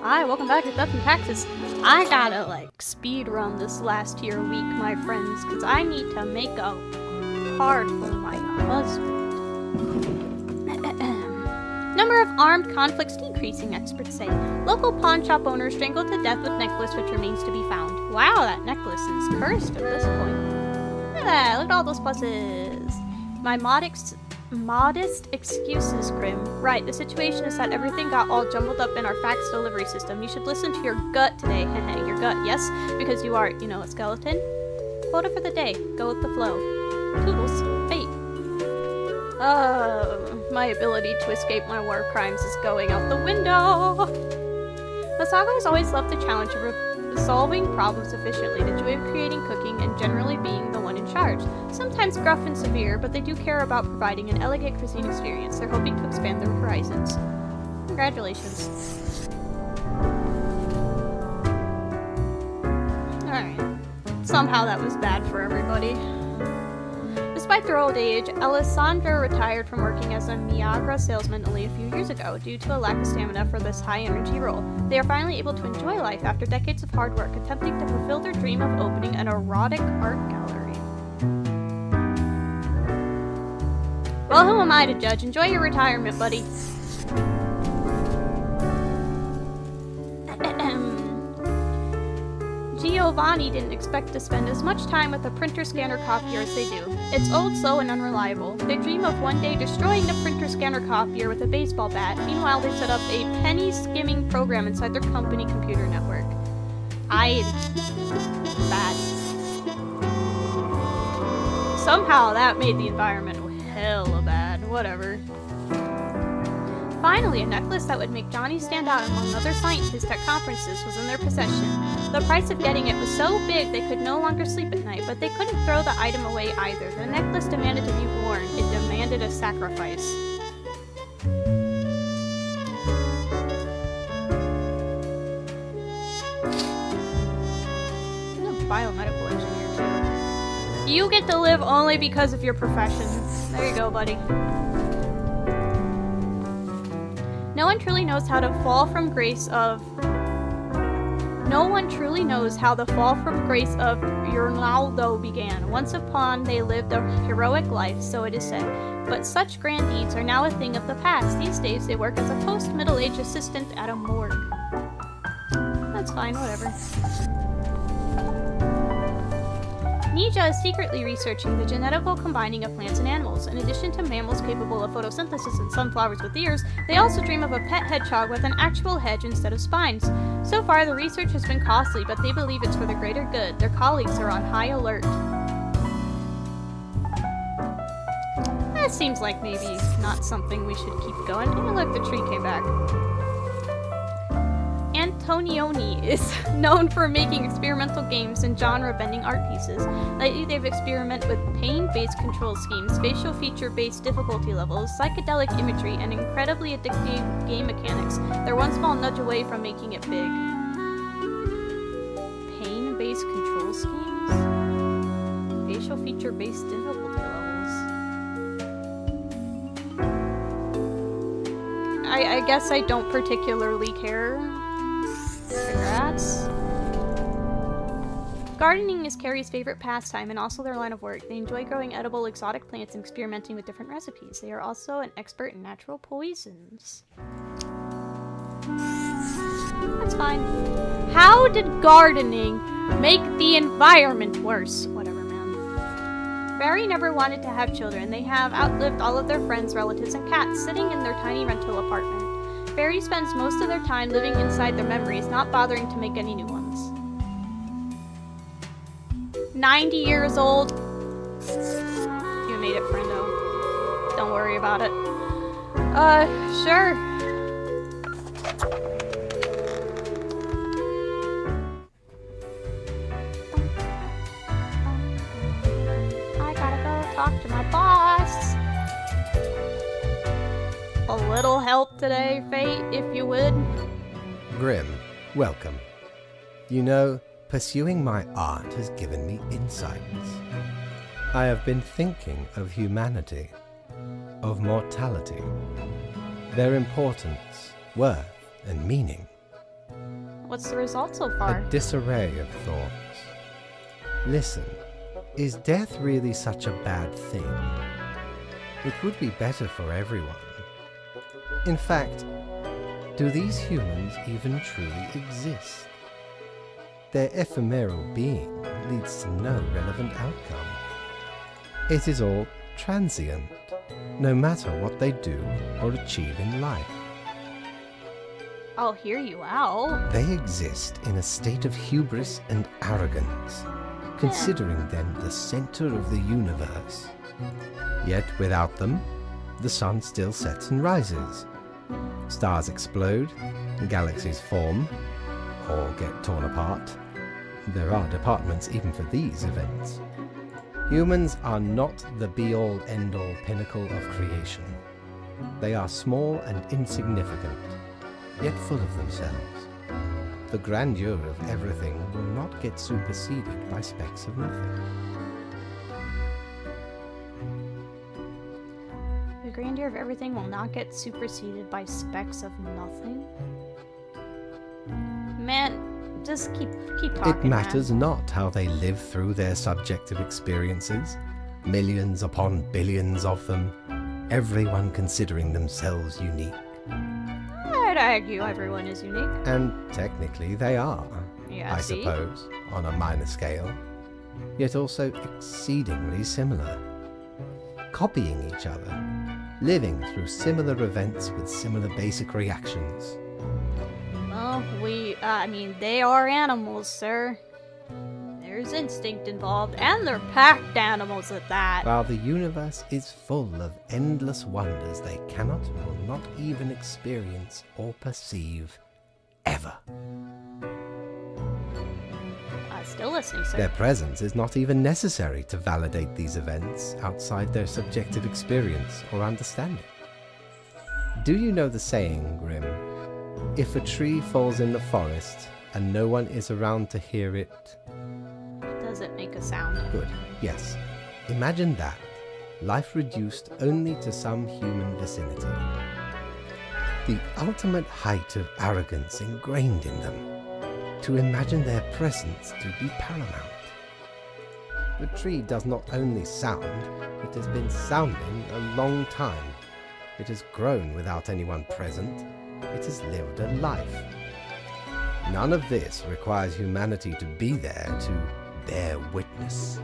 Hi, welcome back to Death and Taxes. I gotta, speed run this last here week, my friends, because I need to make a card for my husband. Number of armed conflicts decreasing, experts say. Local pawn shop owner strangled to death with necklace which remains to be found. Wow, that necklace is cursed at this point. Look at that, look at all those pluses. My modest excuses, Grim. Right, the situation is that everything got all jumbled up in our fax delivery system. You should listen to your gut today. Heh your gut, yes, because you are, a skeleton. Quota for the day. Go with the flow. Toodles. Fate. My ability to escape my war crimes is going out the window. Masago has always loved the challenge of solving problems efficiently, the joy of creating, cooking, and generally being the one in charge. Sometimes gruff and severe, but they do care about providing an elegant cuisine experience. They're hoping to expand their horizons. Congratulations. Alright. Somehow that was bad for everybody. Despite their old age, Alessandra retired from working as a Miagra salesman only a few years ago due to a lack of stamina for this high-energy role. They are finally able to enjoy life after decades of hard work, attempting to fulfill their dream of opening an erotic art gallery. Well, who am I to judge? Enjoy your retirement, buddy. Giovanni didn't expect to spend as much time with a printer scanner copier as they do. It's old, slow, and unreliable. They dream of one day destroying the printer scanner copier with a baseball bat. Meanwhile, they set up a penny skimming program inside their company computer network. Bad. Somehow that made the environment hella bad. Whatever. Finally, a necklace that would make Johnny stand out among other scientists at conferences was in their possession. The price of getting it was so big they could no longer sleep at night, but they couldn't throw the item away either. The necklace demanded to be worn. It demanded a sacrifice. There's a biomedical engineer, too. You get to live only because of your profession. There you go, buddy. No one truly knows how the fall from grace of Ronaldo began. Once upon they lived a heroic life, so it is said. But such grand deeds are now a thing of the past. These days they work as a post-middle-age assistant at a morgue. That's fine, whatever. Nija is secretly researching the genetical combining of plants and animals. In addition to mammals capable of photosynthesis and sunflowers with ears, they also dream of a pet hedgehog with an actual hedge instead of spines. So far, the research has been costly, but they believe it's for the greater good. Their colleagues are on high alert. That seems like maybe not something we should keep going. Hey, look, the tree came back. Antonioni is known for making experimental games and genre-bending art pieces. Lately, they've experimented with pain-based control schemes, facial feature-based difficulty levels, psychedelic imagery, and incredibly addictive game mechanics. They're one small nudge away from making it big. Pain-based control schemes? Facial feature-based difficulty levels. I guess I don't particularly care. Congrats. Gardening is Carrie's favorite pastime and also their line of work. They enjoy growing edible exotic plants and experimenting with different recipes. They are also an expert in natural poisons. That's fine. How did gardening make the environment worse? Whatever, man. Barry never wanted to have children. They have outlived all of their friends, relatives, and cats, sitting in their tiny rental apartment. Barry spends most of their time living inside their memories, not bothering to make any new ones. 90 years old. You made it, friendo. Don't worry about it. Sure. I gotta go talk to my boss. A little help today, Fate, if you would. Grim, welcome. You know, pursuing my art has given me insights. I have been thinking of humanity, of mortality, their importance, worth, and meaning. What's the result so far? A disarray of thoughts. Listen, is death really such a bad thing? It would be better for everyone. In fact, do these humans even truly exist? Their ephemeral being leads to no relevant outcome. It is all transient, no matter what they do or achieve in life. I'll hear you out. They exist in a state of hubris and arrogance, considering them the center of the universe. Yet without them, the sun still sets and rises. Stars explode, galaxies form, or get torn apart. There are departments even for these events. Humans are not the be-all, end-all pinnacle of creation. They are small and insignificant, yet full of themselves. The grandeur of everything will not get superseded by specks of nothing. The grandeur of everything will not get superseded by specks of nothing? Man, just keep talking. It matters not how they live through their subjective experiences, millions upon billions of them, everyone considering themselves unique. I'd argue everyone is unique. And technically they are, Yeah, I see? suppose, on a minor scale, yet also exceedingly similar. Copying each other, living through similar events with similar basic reactions. Well, they are animals, sir. There's instinct involved, and they're packed animals at that. While the universe is full of endless wonders they cannot or will not even experience or perceive, ever. Still listening, sir. Their presence is not even necessary to validate these events outside their subjective experience or understanding. Do you know the saying, Grim? If a tree falls in the forest and no one is around to hear it... Does it make a sound? Good, yes. Imagine that. Life reduced only to some human vicinity. The ultimate height of arrogance ingrained in them. To imagine their presence to be paramount. The tree does not only sound, it has been sounding a long time. It has grown without anyone present. It has lived a life. None of this requires humanity to be there to bear witness.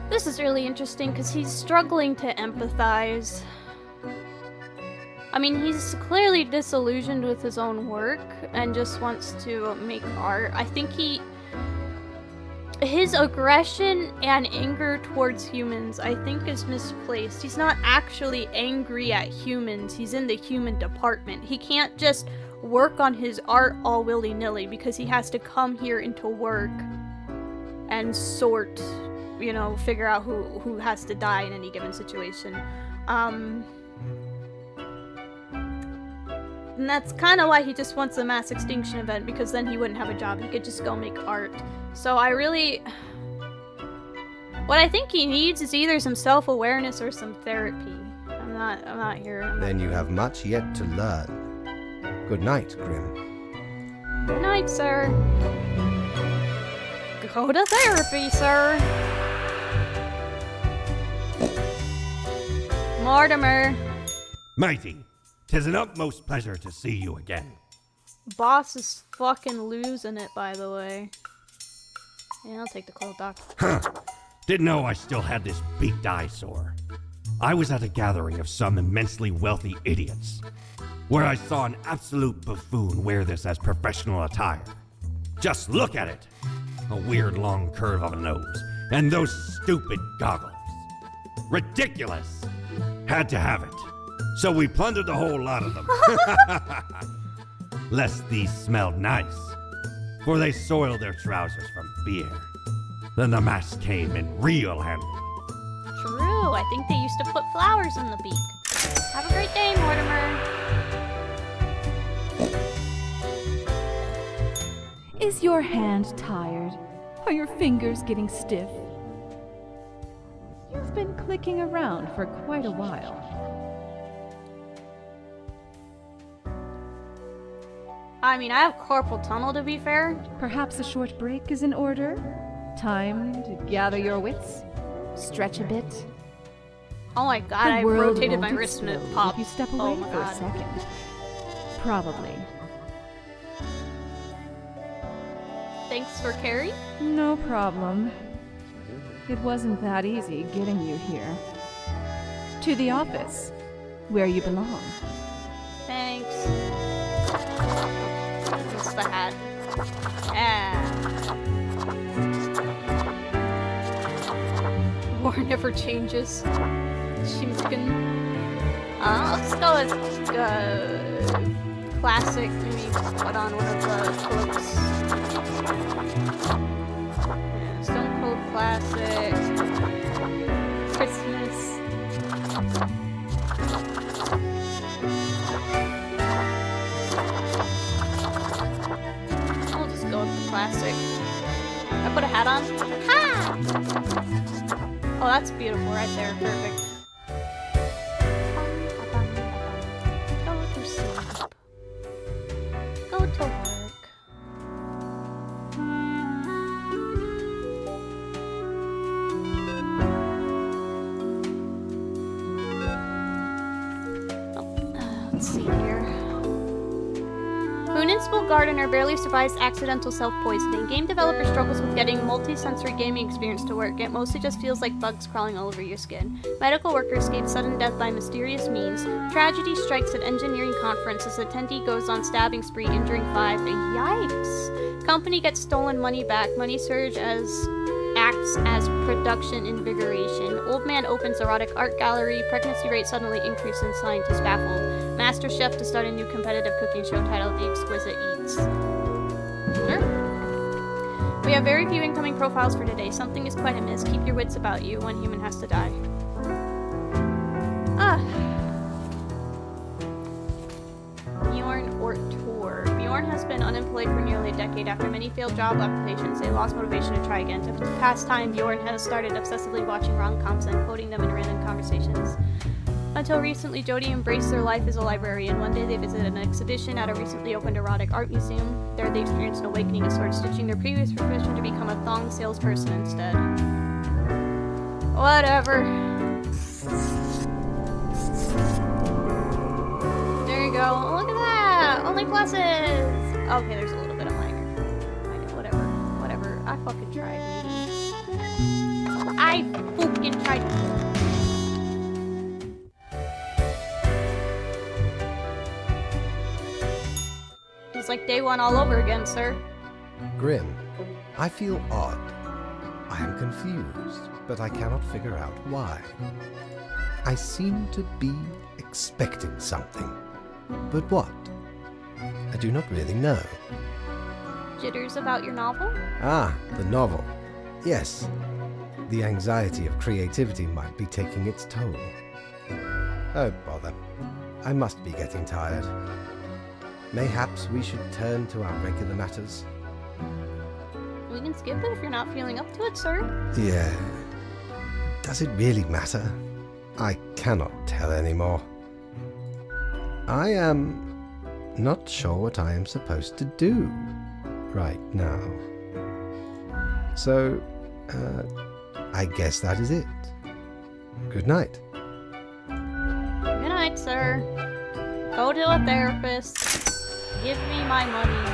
This is really interesting because he's struggling to empathize. I mean, he's clearly disillusioned with his own work and just wants to make art. I think his aggression and anger towards humans, I think, is misplaced. He's not actually angry at humans. He's in the human department. He can't just work on his art all willy-nilly because he has to come here into work and sort, figure out who has to die in any given situation. And that's kind of why he just wants a mass extinction event, because then he wouldn't have a job. He could just go make art. So what I think he needs is either some self-awareness or some therapy. I'm not here. Then you have much yet to learn. Good night, Grim. Good night, sir. Go to therapy, sir. Mortimer. Mighty, 'tis an utmost pleasure to see you again. Boss is fucking losing it, by the way. Yeah, I'll take the cold doc. Huh. Didn't know I still had this beaked eyesore. I was at a gathering of some immensely wealthy idiots, where I saw an absolute buffoon wear this as professional attire. Just look at it! A weird long curve of a nose, and those stupid goggles. Ridiculous! Had to have it. So we plundered the whole lot of them. Lest these smelled nice, for they soiled their trousers from beer. Then the mask came in real handy. True, I think they used to put flowers in the beak. Have a great day, Mortimer. Is your hand tired? Are your fingers getting stiff? You've been clicking around for quite a while. I mean, I have carpal tunnel, to be fair. Perhaps a short break is in order? Time to gather your wits? Stretch a bit? Oh my god, I The world rotated my won't wrist and it explode popped. if you step Oh away my for a god. second. Probably. Thanks for carry? No problem. It wasn't that easy getting you here. To the office, where you belong. Thanks. It's the hat. Yeah. War never changes. Chimkin. Let's go with classic. Maybe put on one of the cloaks. Yeah, Stone Cold Classic. Christmas. I'll just go with the classic. I put a hat on. Ha! Oh, that's beautiful right there. Perfect. Go to sleep. Go to work. Let's see here. Municipal Gardener barely survives accidental self-poisoning. Game developer struggles with getting multi-sensory gaming experience to work. It mostly just feels like bugs crawling all over your skin. Medical worker escapes sudden death by mysterious means. Tragedy strikes at engineering conference as attendee goes on stabbing spree, injuring 5. Yikes! Company gets stolen money back. Money surge acts as production invigoration. Old man opens erotic art gallery. Pregnancy rate suddenly increases and scientist baffled. Master chef to start a new competitive cooking show titled The Exquisite Eats. Sure. We have very few incoming profiles for today. Something is quite amiss. Keep your wits about you. One human has to die. Bjorn Ortor. Bjorn has been unemployed for nearly a decade. After many failed job applications, they lost motivation to try again. To pass time, Bjorn has started obsessively watching rom-coms and quoting them in random conversations. Until recently, Jodie embraced their life as a librarian. One day they visited an exhibition at a recently opened erotic art museum. There they experienced an awakening of sorts, ditching their previous profession to become a thong salesperson instead. Whatever. There you go. Oh, look at that! Only pluses! Okay, there's a little bit of minor. Whatever. I fucking tried, maybe. I fucking tried. It's like day one all over again, sir. Grim, I feel odd. I am confused, but I cannot figure out why. I seem to be expecting something. But what? I do not really know. Jitters about your novel? Ah, the novel. Yes. The anxiety of creativity might be taking its toll. Oh, bother. I must be getting tired. Mayhaps we should turn to our regular matters. We can skip it if you're not feeling up to it, sir. Yeah. Does it really matter? I cannot tell anymore. I am not sure what I am supposed to do right now. So, I guess that is it. Good night. Good night, sir. Go to a therapist. Give me my money.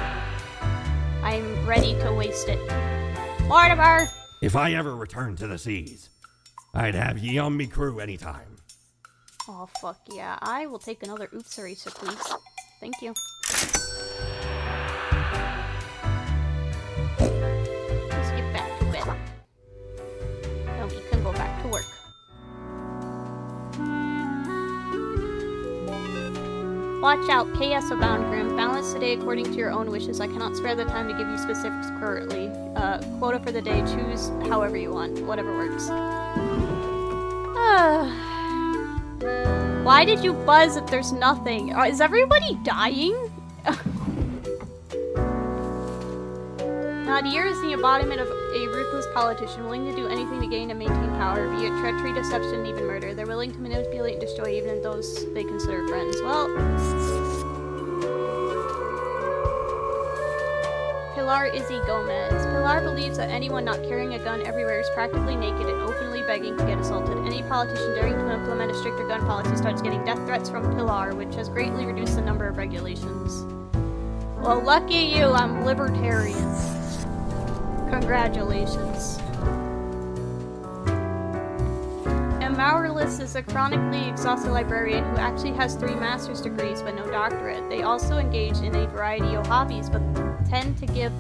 I'm ready to waste it. Mortimer! If I ever return to the seas, I'd have ye on me crew anytime. Oh, fuck yeah. I will take another oops eraser, please. Thank you. Let's get back to bed. Then we can go back to work. Watch out, KS abound, Grim. Balance today according to your own wishes. I cannot spare the time to give you specifics currently. Quota for the day, choose however you want. Whatever works. Why did you buzz if there's nothing? Is everybody dying? Nadir is the embodiment of a ruthless politician, willing to do anything to gain and maintain power, be it treachery, deception, and even murder. They're willing to manipulate and destroy even those they consider friends. Well, Pilar Izzy Gomez. Pilar believes that anyone not carrying a gun everywhere is practically naked and openly begging to get assaulted. Any politician daring to implement a stricter gun policy starts getting death threats from Pilar, which has greatly reduced the number of regulations. Well, lucky you, I'm libertarian. Congratulations. Amaryllis is a chronically exhausted librarian who actually has 3 master's degrees but no doctorate. They also engage in a variety of hobbies but tend to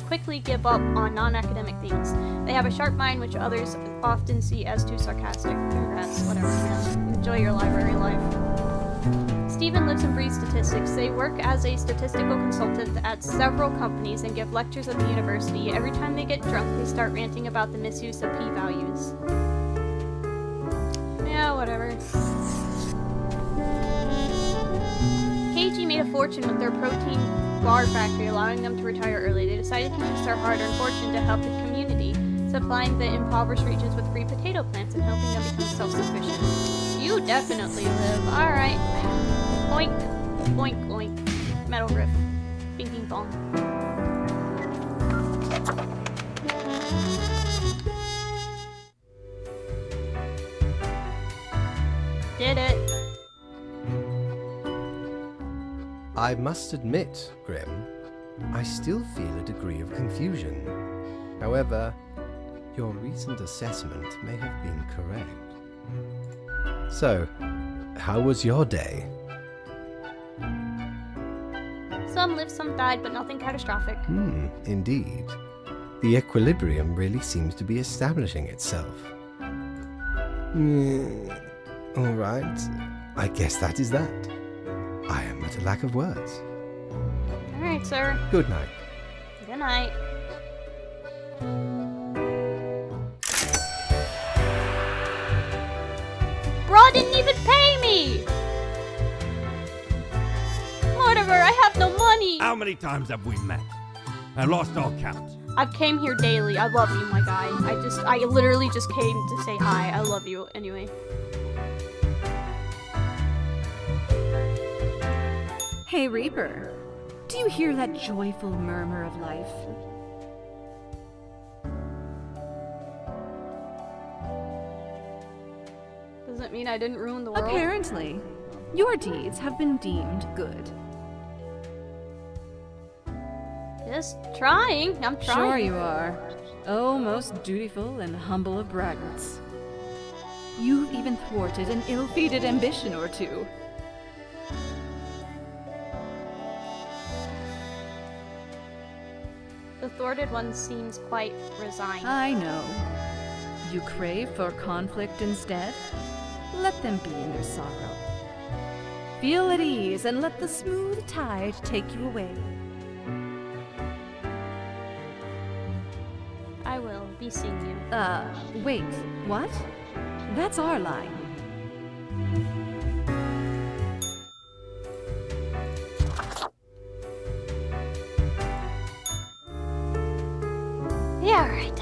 quickly give up on non-academic things. They have a sharp mind which others often see as too sarcastic. Congrats, whatever, man. Enjoy your library life. Stephen lives and breathes statistics. They work as a statistical consultant at several companies and give lectures at the university. Every time they get drunk, they start ranting about the misuse of p-values. Yeah, whatever. KG made a fortune with their protein bar factory, allowing them to retire early. They decided to use their hard-earned fortune to help the community, supplying the impoverished regions with free potato plants and helping them become self-sufficient. You definitely live. Alright. Oink. Oink, oink. Metal riff. Bing, bing, bong. Did it. I must admit, Grim, I still feel a degree of confusion. However, your recent assessment may have been correct. So, how was your day? Some lived, some died, but nothing catastrophic. Indeed. The equilibrium really seems to be establishing itself. Alright, I guess that is that. I am at a lack of words. Alright, sir. Good night. Good night. Bro didn't even pay me! Mortimer, I have no money! How many times have we met? I lost all count. I came here daily. I love you, my guy. I literally just came to say hi. I love you anyway. Hey, Reaper. Do you hear that joyful murmur of life? Doesn't mean I didn't ruin the world. Apparently, your deeds have been deemed good. Just trying. I'm trying. Sure you are. Oh, most dutiful and humble of braggarts. You've even thwarted an ill-fated ambition or two. The thwarted one seems quite resigned. I know. You crave for conflict instead? Let them be in their sorrow. Feel at ease and let the smooth tide take you away. I will be seeing you. Wait, what? That's our line. Yeah, right.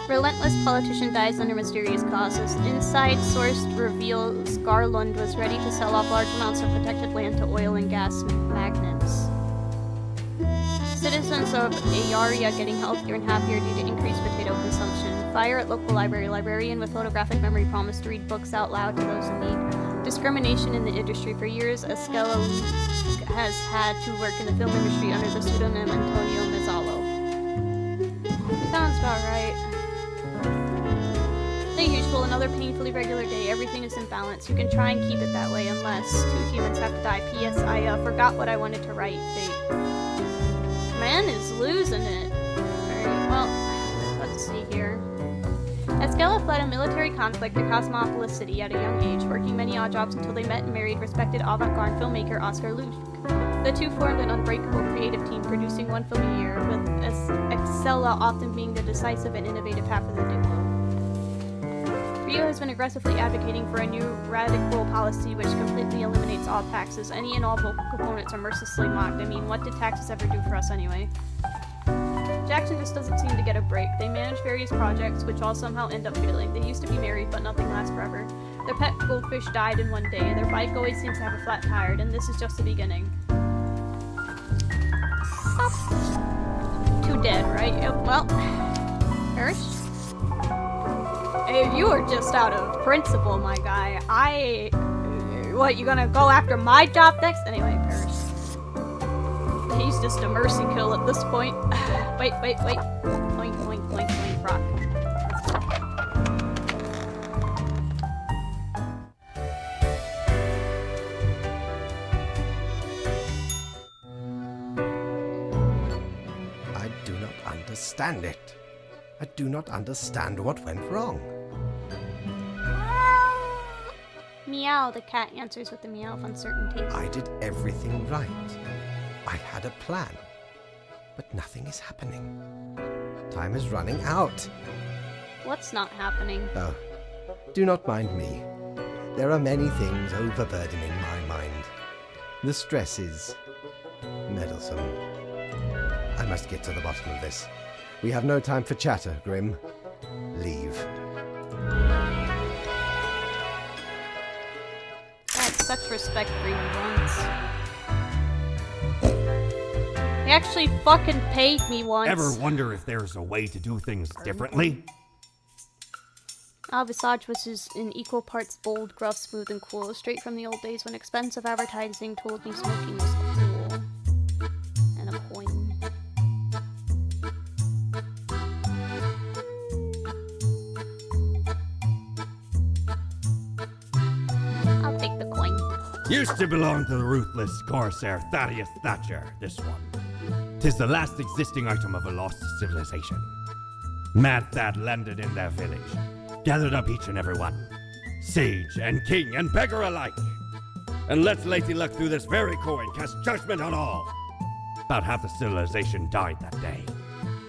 Relentless politician dies under mysterious causes. Inside source reveals Garlund was ready to sell off large amounts of protected land to oil and gas magnates. Citizens of Ayaria getting healthier and happier due to increased potato consumption. Fire at local library. Librarian with photographic memory promised to read books out loud to those in need. Discrimination in the industry. For years, Escala has had to work in the film industry under the pseudonym Antonio Mezzalo. Sounds about right. The usual, another painfully regular day. Everything is in balance. You can try and keep it that way unless 2 humans have to die. P.S. I forgot what I wanted to write. Man is losing it. Alright, well, let's see here. Escala fled a military conflict to Cosmopolis City at a young age, working many odd jobs until they met and married respected avant-garde filmmaker Oscar Luke. The two formed an unbreakable creative team, producing 1 film a year, with Escala often being the decisive and innovative half of the duo. Rio has been aggressively advocating for a new radical policy which completely eliminates all taxes. Any and all vocal components are mercilessly mocked. I mean, what did taxes ever do for us anyway? Jackson just doesn't seem to get a break. They manage various projects, which all somehow end up failing. They used to be married, but nothing lasts forever. Their pet goldfish died in one day. Their bike always seems to have a flat tire, and this is just the beginning. Oh. 2 dead, right? Yep, well. First. Hey, you are just out of principle, my guy. What, you gonna go after my job next? Anyway, perish. He's just a mercy kill at this point. Wait. Point, rock. I do not understand it. I do not understand what went wrong. Meow, the cat answers with a meow of uncertainty. I did everything right. I had a plan. But nothing is happening. Time is running out. What's not happening? Oh, do not mind me. There are many things overburdening my mind. The stress is meddlesome. I must get to the bottom of this. We have no time for chatter, Grim. Leave. That's such respect for you once. He actually fucking paid me once. Ever wonder if there's a way to do things differently? Our visage was in equal parts bold, gruff, smooth, and cool, straight from the old days when expensive advertising told me smoking was cool. And a coin. I'll take the coin. Used to belong to the ruthless Corsair Thaddeus Thatcher, this one. 'Tis the last existing item of a lost civilization. Mad Thad landed in their village, gathered up each and every one, sage and king and beggar alike, and let Lady Luck through this very coin cast judgment on all. About half the civilization died that day,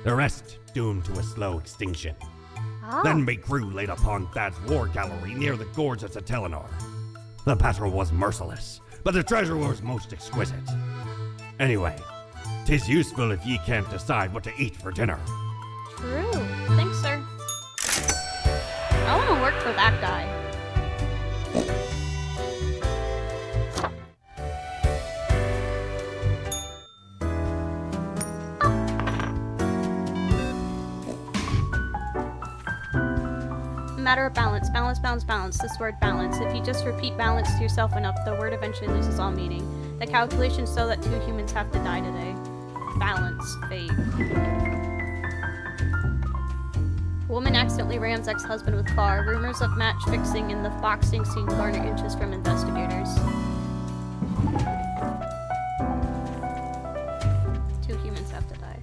the rest doomed to a slow extinction. Then me crew laid upon Thad's war gallery near the gorge of Satellinor. The battle was merciless, but the treasure was most exquisite. Anyway, 'tis useful if ye can't decide what to eat for dinner. True. Thanks, sir. I want to work for that guy. Matter of balance. Balance. This word balance. If you just repeat balance to yourself enough, the word eventually loses all meaning. The calculations show that 2 humans have to die today. Balance. Fate. Woman accidentally rams ex-husband with car. Rumors of match fixing in the boxing scene garner interest from investigators. 2 humans have to die.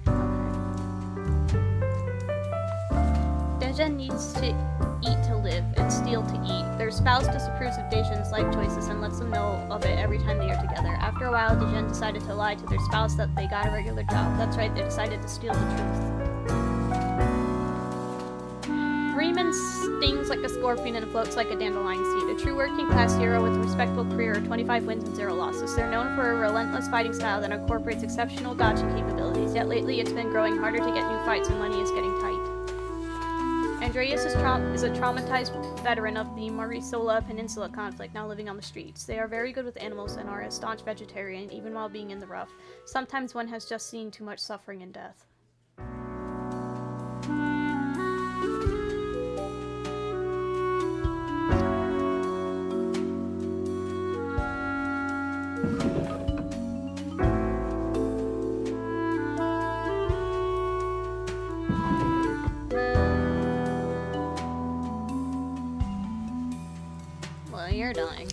Okay. Deja needs to eat to live and steal to eat. Their spouse disapproves of Dejan's life choices and lets them know of it every time they are together. After a while, Dejan decided to lie to their spouse that they got a regular job. That's right, they decided to steal the truth. Freeman stings like a scorpion and floats like a dandelion seed. A true working-class hero with a respectable career, 25 wins and 0 losses. They're known for a relentless fighting style that incorporates exceptional dodging capabilities, yet lately it's been growing harder to get new fights and money is getting tight. Andreas is a traumatized veteran of the Marisola Peninsula conflict, now living on the streets. They are very good with animals and are a staunch vegetarian, even while being in the rough. Sometimes one has just seen too much suffering and death. Well, you're dying.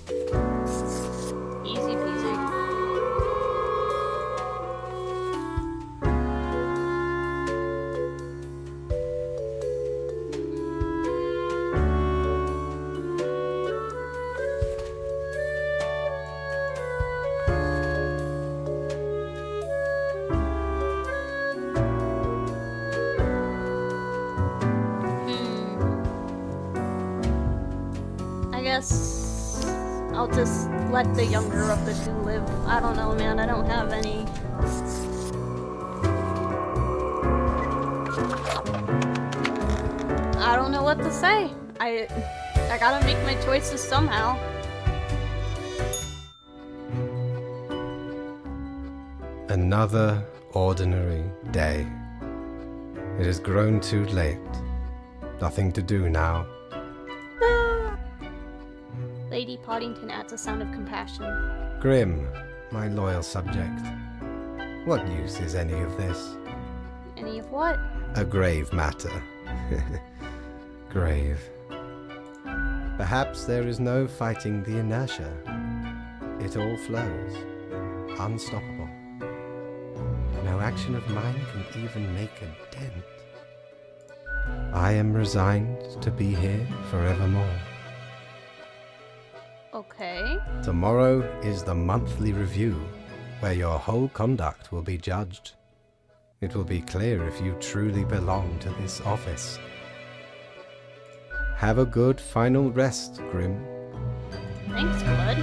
Easy peasy. guess I'll just let the younger of the two live. I don't know, man. I don't have any. I don't know what to say. I gotta make my choices somehow. Another ordinary day. It has grown too late. Nothing to do now. Lady Poddington adds a sound of compassion. Grim, my loyal subject. What use is any of this? Any of what? A grave matter. Grave. Perhaps there is no fighting the inertia. It all flows. Unstoppable. No action of mine can even make a dent. I am resigned to be here forevermore. Okay. Tomorrow is the monthly review, where your whole conduct will be judged. It will be clear if you truly belong to this office. Have a good final rest, Grim. Thanks, bud.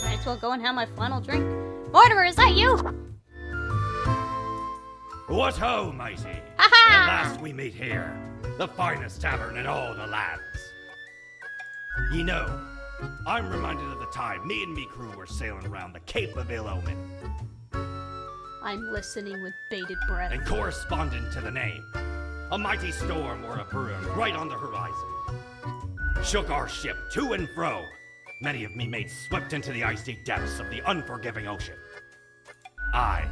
Might as well go and have my final drink. Mortimer, is that you? What ho, matey! Ha-ha! At last we meet here, the finest tavern in all the lands. Ye know, I'm reminded of the time me and me crew were sailing around the Cape of Ill Omen, I'm listening with bated breath. and corresponding to the name, a mighty storm or a brewing right on the horizon. Shook our ship to and fro. Many of me mates swept into the icy depths of the unforgiving ocean. Aye,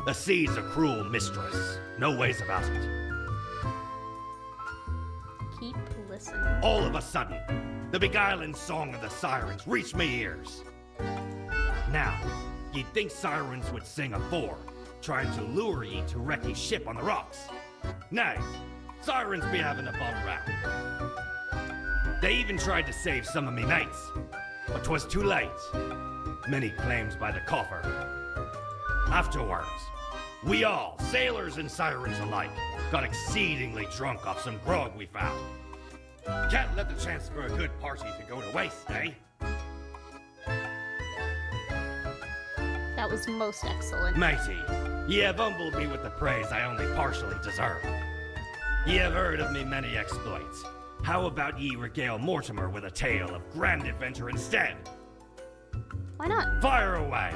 the sea's a cruel mistress, no ways about it. Keep listening. All of a sudden, the beguiling song of the sirens reached me ears. Now, you'd think sirens would sing afore, trying to lure ye to wreck ye ship on the rocks. Nay, sirens be having a bum round. They even tried to save some of me mates, but 'twas too late. Many claims by the coffer. Afterwards, we all, sailors and sirens alike, got exceedingly drunk off some grog we found. Can't let the chance for a good party to go to waste, eh? That was most excellent. Matey, ye have humbled me with the praise I only partially deserve. Ye have heard of me many exploits. How about ye regale Mortimer with a tale of grand adventure instead? Why not? Fire away!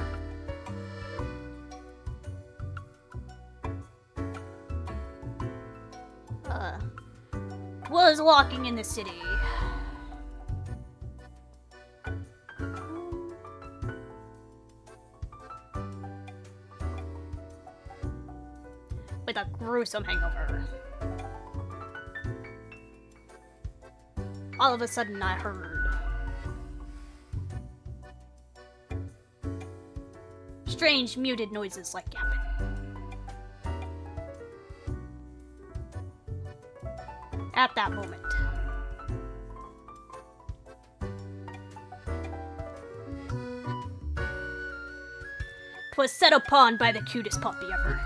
Was walking in the city. With a gruesome hangover. All of a sudden I heard strange muted noises like yapping. At that moment, twas set upon by the cutest puppy ever.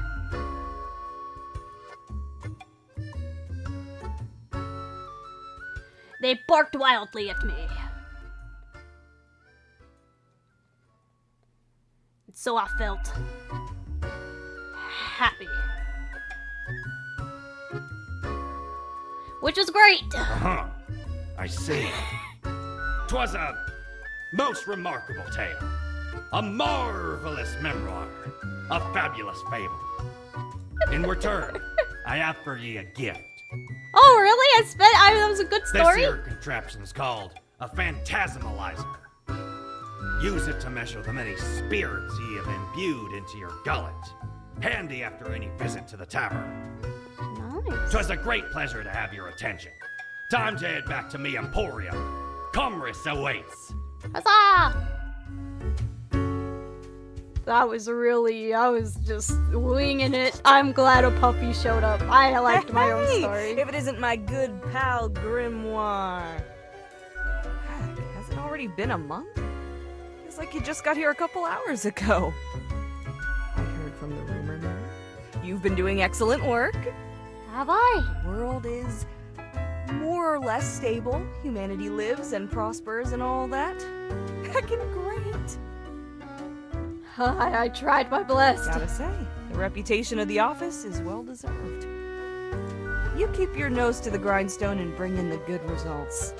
They barked wildly at me. And so I felt happy. Which was great! Uh-huh. I see. 'Twas a most remarkable tale. A marvelous memoir. A fabulous fable. In return, I have for ye a gift. Oh, really? That was a good This story? here contraption's called a phantasmalizer. Use it to measure the many spirits ye have imbued into your gullet. Handy after any visit to the tavern. Nice. 'Twas a great pleasure to have your attention. Time to head back to me emporium. Commerce awaits. Huzzah! I was just winging it. I'm glad a puppy showed up. I liked my own story. If it isn't my good pal Grimoire. Heck, has it already been a month? It's like you just got here a couple hours ago. I heard from You've been doing excellent work. Have I? The world is more or less stable. Humanity lives and prospers and all that. Heckin' great. I tried my best. Gotta say, the reputation of the office is well deserved. You keep your nose to the grindstone and bring in the good results.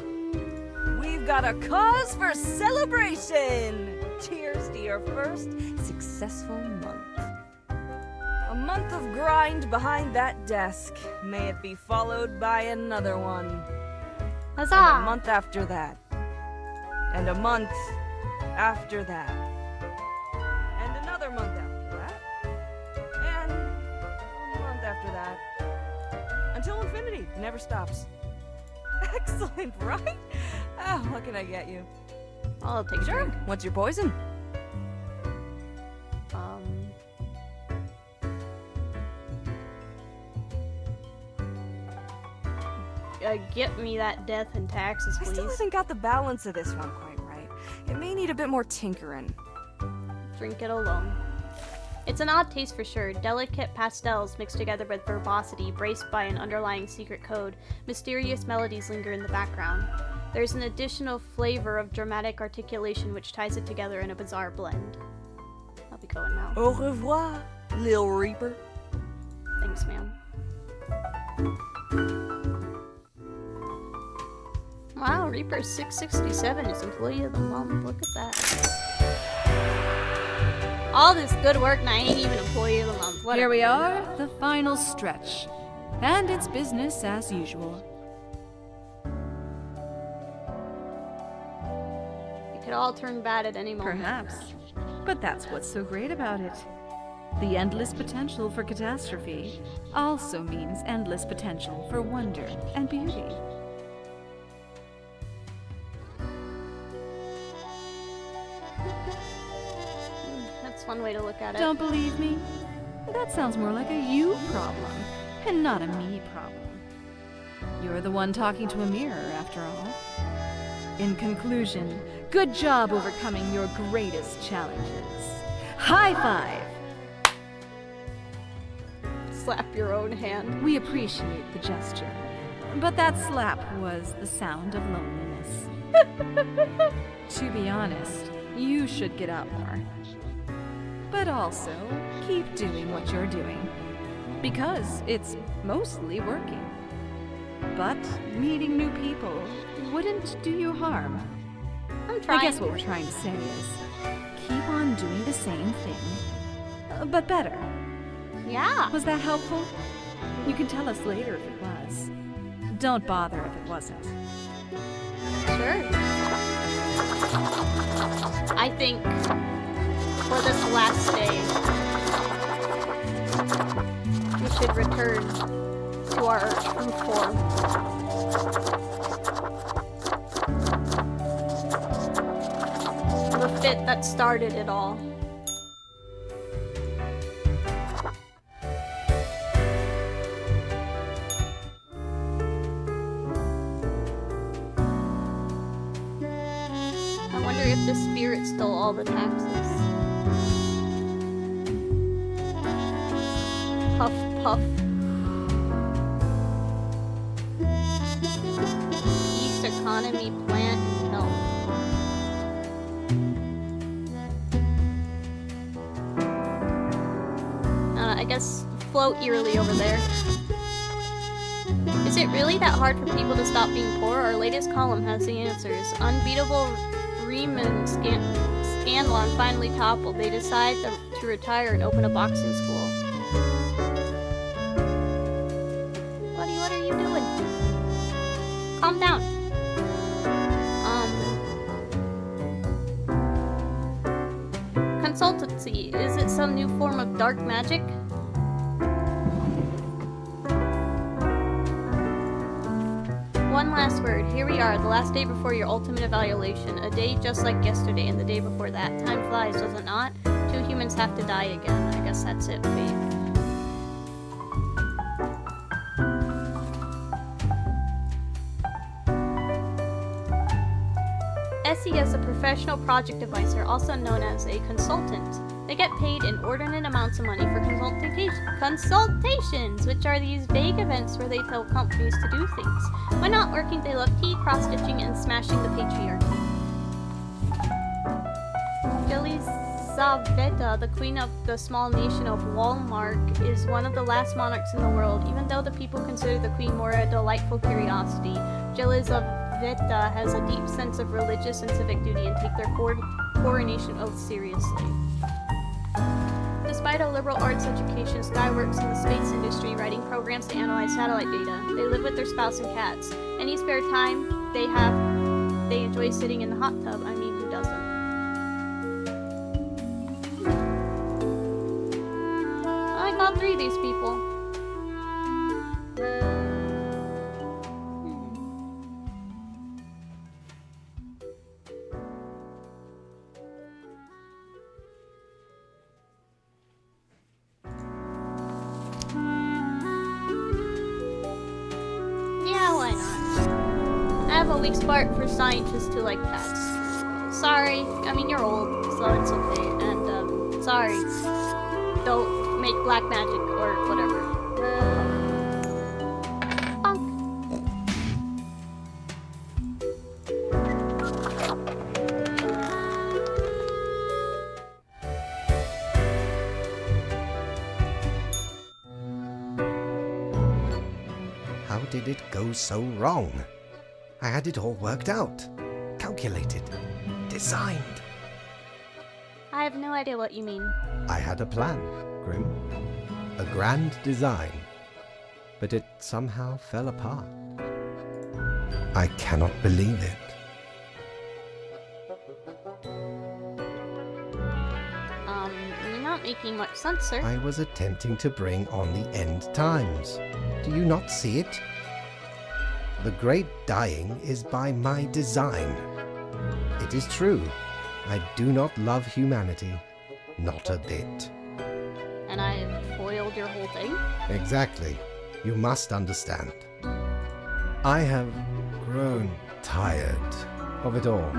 We've got a cause for celebration! Cheers to your first successful month. A month of grind behind that desk. May it be followed by another one. Huzzah! And a month after that. And a month after that. And another month after that. And a month after that. Until infinity. It never stops. Excellent, right? Oh, what can I get you? I'll take a Sure. drink. What's your poison? Get me that death and taxes, I please. still haven't got the balance of this one quite right. It may need a bit more tinkering. Drink it alone. It's an odd taste for sure. Delicate pastels mixed together with verbosity, braced by an underlying secret code. Mysterious melodies linger in the background. There's an additional flavor of dramatic articulation which ties it together in a bizarre blend. I'll be going now. Au revoir, Lil Reaper. Thanks, ma'am. Wow, Reaper 667 is Employee of the Month. Look at that. All this good work and I ain't even Employee of the Month. Whatever. Here we are, the final stretch. And it's business as usual. It could all turn bad at any moment. Perhaps. But that's what's so great about it. The endless potential for catastrophe also means endless potential for wonder and beauty. That's one way to look at it. Don't believe me? That sounds more like a you problem, and not a me problem. You're the one talking to a mirror, after all. In conclusion, good job overcoming your greatest challenges. High five! Slap your own hand. We appreciate the gesture, but that slap was the sound of loneliness. To be honest, you should get out more. But also, keep doing what you're doing. Because it's mostly working. But meeting new people wouldn't do you harm. I'm trying. I guess what we're trying to say is, keep on doing the same thing, but better. Yeah. Was that helpful? You can tell us later if it was. Don't bother if it wasn't. Sure. I think for this last day, we should return to our true form. The fit that started it all. I wonder if the spirit stole all the taxes. Puff, puff. Peace, economy, plant, and health. I guess float eerily over there. Is it really that hard for people to stop being poor? Our latest column has the answers. Unbeatable Riemann Scanlon finally toppled. They decide to retire and open a boxing school. Buddy, what are you doing? Calm down. Consultancy. Is it some new form of dark magic? One last word. Here we are, the last day before your ultimate evaluation. A day just like yesterday and the day before that. Time flies, does it not? 2 humans have to die again. I guess that's it, Faith. Essie is a professional project advisor, also known as a consultant. They get paid inordinate amounts of money for consultations, which are these vague events where they tell companies to do things. When not working, they love tea, cross-stitching, and smashing the patriarchy. Yelizaveta, the queen of the small nation of Walmark, is one of the last monarchs in the world. Even though the people consider the queen more a delightful curiosity, Yelizaveta has a deep sense of religious and civic duty and take their coronation oath seriously. Despite a liberal arts education, Sky works in the space industry, writing programs to analyze satellite data. They live with their spouse and cats. Any spare time they have, they enjoy sitting in the hot tub. I mean, who doesn't? I got 3 of these people. Yeah, why not? I have a weak spot for scientists who like cats. Sorry, I mean you're old, so it's okay. And sorry, don't make black magic or whatever. Bonk. How did it go so wrong? I had it all worked out, calculated, designed. I have no idea what you mean. I had a plan, Grim. A grand design. But it somehow fell apart. I cannot believe it. You're not making much sense, sir. I was attempting to bring on the end times. Do you not see it? The great dying is by my design. It is true. I do not love humanity. Not a bit. And I foiled your whole thing? Exactly. You must understand. I have grown tired of it all.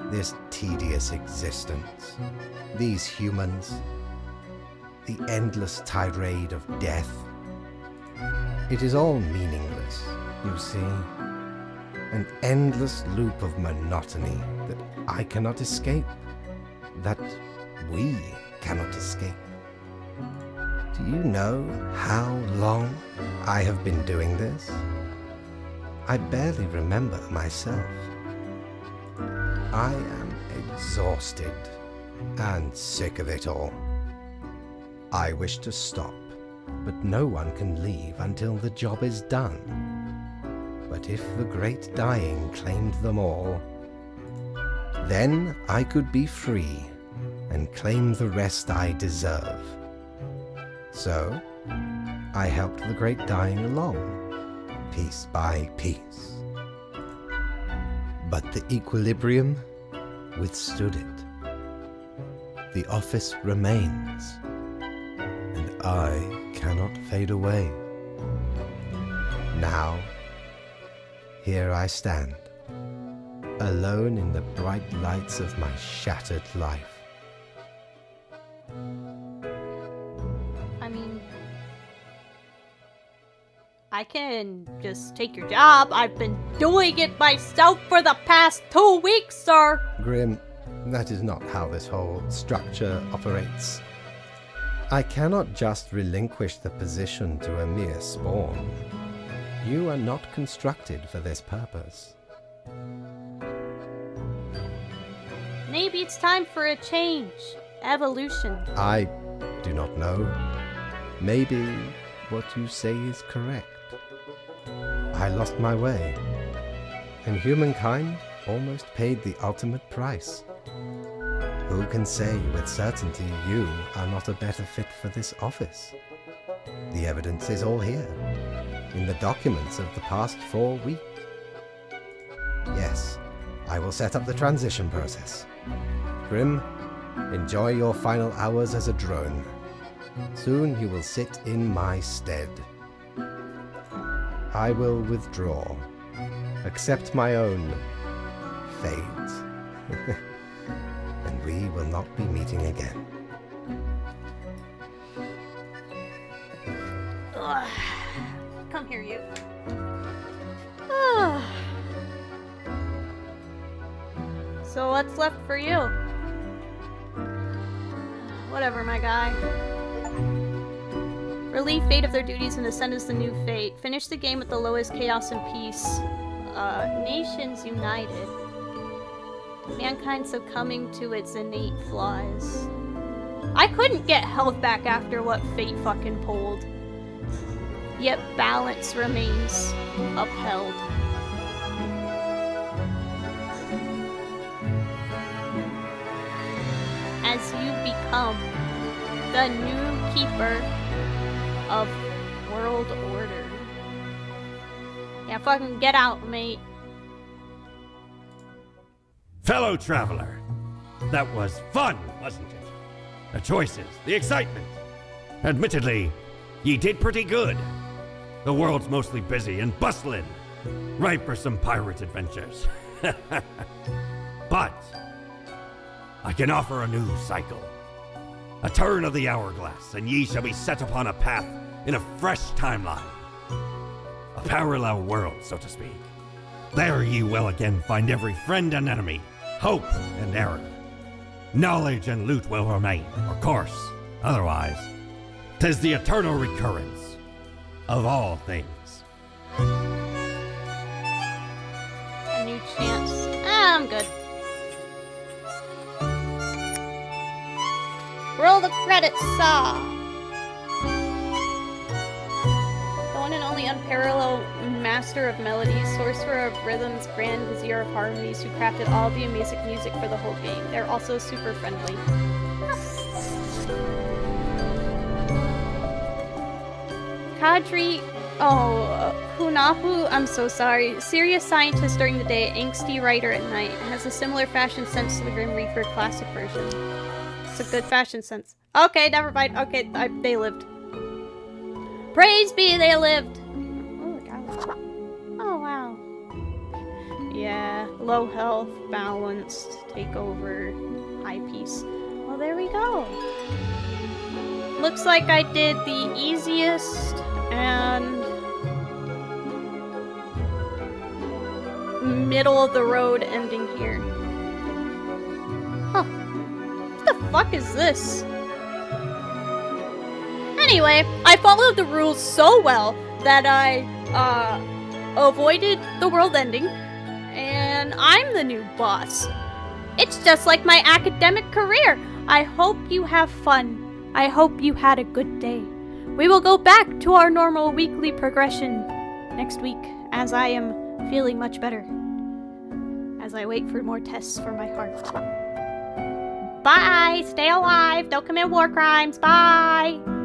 This tedious existence. These humans. The endless tirade of death. It is all meaningless, you see. An endless loop of monotony that I cannot escape. That we cannot escape. Do you know how long I have been doing this? I barely remember myself. I am exhausted and sick of it all. I wish to stop, but no one can leave until the job is done. But if the great dying claimed them all, then I could be free and claim the rest I deserve. So, I helped the great dying along, piece by piece. But the equilibrium withstood it. The office remains, and I cannot fade away. Now, here I stand, alone in the bright lights of my shattered life. I mean, I can just take your job. I've been doing it myself for the past 2 weeks, sir. Grim, that is not how this whole structure operates. I cannot just relinquish the position to a mere spawn. You are not constructed for this purpose. Maybe it's time for a change. Evolution. I do not know. Maybe what you say is correct. I lost my way, and humankind almost paid the ultimate price. Who can say with certainty you are not a better fit for this office? The evidence is all here, in the documents of the past 4 weeks. Yes, I will set up the transition process. Grim, enjoy your final hours as a drone. Soon you will sit in my stead. I will withdraw, accept my own fate, and we will not be meeting again. don't hear you. So what's left for you? Whatever, my guy. Relieve fate of their duties and ascend as the new fate. Finish the game with the lowest chaos and peace. Nations united. Mankind succumbing to its innate flaws. I couldn't get health back after what fate fucking pulled. Yet balance remains upheld. As you become the new keeper of world order. Yeah, fucking get out, mate. Fellow traveler, that was fun, wasn't it? The choices, the excitement. Admittedly, ye did pretty good. The world's mostly busy and bustling, ripe for some pirate adventures. But I can offer a new cycle. A turn of the hourglass, and ye shall be set upon a path in a fresh timeline. A parallel world, so to speak. There ye will again find every friend and enemy, hope and error. Knowledge and loot will remain, of course. Otherwise, 'tis the eternal recurrence of all things. A new chance. I'm good. Roll the credits, saw. The one and only unparalleled master of melodies, sorcerer of rhythms, grand vizier of harmonies, who crafted all the amazing music for the whole game. They're also super friendly. Kadri, Hunapu, I'm so sorry. Serious scientist during the day, angsty writer at night. Has a similar fashion sense to the Grim Reaper classic version. It's a good fashion sense. Okay, never mind. Okay, they lived. Praise be, they lived. Oh, God. Oh, wow. Yeah, low health, balanced, takeover, high peace. Well, there we go. Looks like I did the easiest and middle of the road ending here. Huh. What the fuck is this? Anyway, I followed the rules so well that I avoided the world ending, and I'm the new boss. It's just like my academic career. I hope you have fun. I hope you had a good day. We will go back to our normal weekly progression next week, as I am feeling much better. As I wait for more tests for my heart. Bye! Stay alive! Don't commit war crimes! Bye!